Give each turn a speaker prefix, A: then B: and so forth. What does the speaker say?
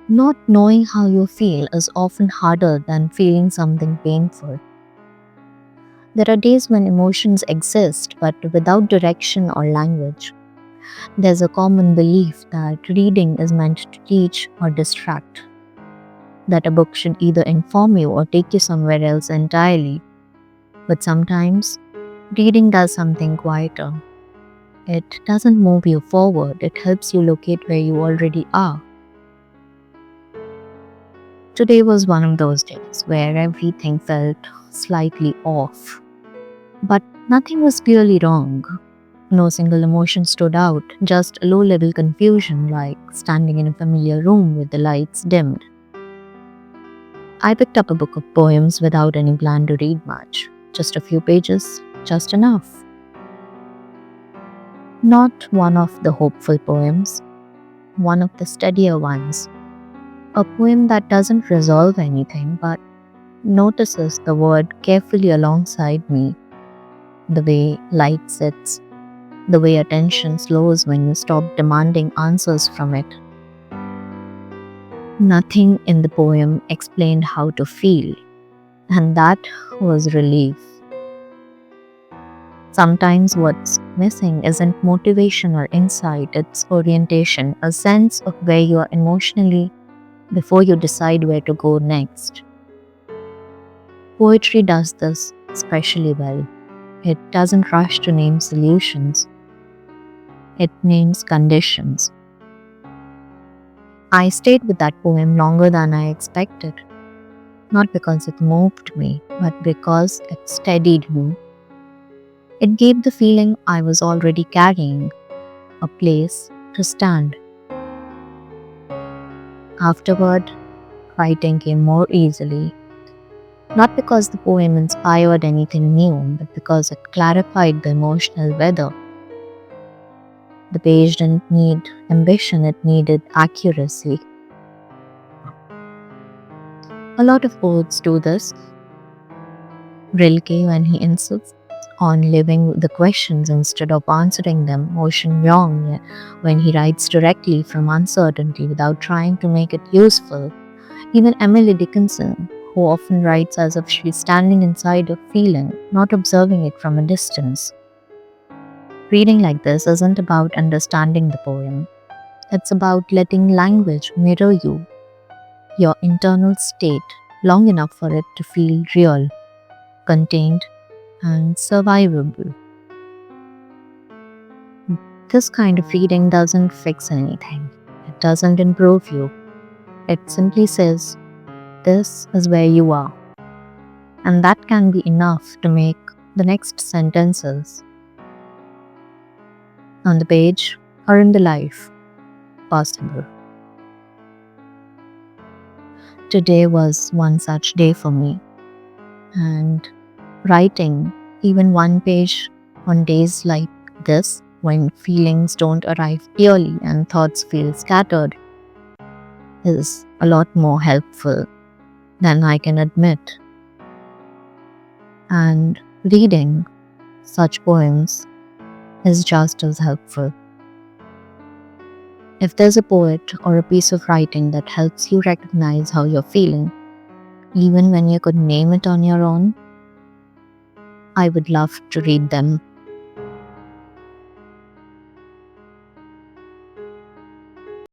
A: Not knowing how you feel is often harder than feeling something painful. There are days when emotions exist but without direction or language. There's a common belief that reading is meant to teach or distract, that a book should either inform you or take you somewhere else entirely. But sometimes, reading does something quieter. It doesn't move you forward, it helps you locate where you already are. Today was one of those days where everything felt slightly off. But nothing was clearly wrong. No single emotion stood out, just a low level confusion like standing in a familiar room with the lights dimmed. I picked up a book of poems without any plan to read much. Just a few pages, just enough. Not one of the hopeful poems, one of the steadier ones. A poem that doesn't resolve anything but notices the word carefully alongside me. The way light sits, the way attention slows when you stop demanding answers from it. Nothing in the poem explained how to feel, and that was relief. Sometimes what's missing isn't motivation or insight, it's orientation, a sense of where you are emotionally before you decide where to go next. Poetry does this especially well. It doesn't rush to name solutions, it names conditions. I stayed with that poem longer than I expected, not because it moved me, but because it steadied me. It gave the feeling I was already carrying, a place to stand. Afterward, writing came more easily, not because the poem inspired anything new, but because it clarified the emotional weather. The page didn't need ambition, it needed accuracy. A lot of poets do this. Rilke, when he insists on living with the questions instead of answering them, Ocean Vuong, when he writes directly from uncertainty without trying to make it useful. Even Emily Dickinson, who often writes as if she's standing inside a feeling, not observing it from a distance. Reading like this isn't about understanding the poem. It's about letting language mirror you, your internal state, long enough for it to feel real, contained, and survivable. This kind of reading doesn't fix anything. It doesn't improve you. It simply says, this is where you are. And that can be enough to make the next sentences on the page or in the life possible. Today was one such day for me. And writing even one page on days like this, when feelings don't arrive clearly and thoughts feel scattered, is a lot more helpful than I can admit. And reading such poems is just as helpful. If there's a poet or a piece of writing that helps you recognize how you're feeling, even when you could name it on your own, I would love to read them.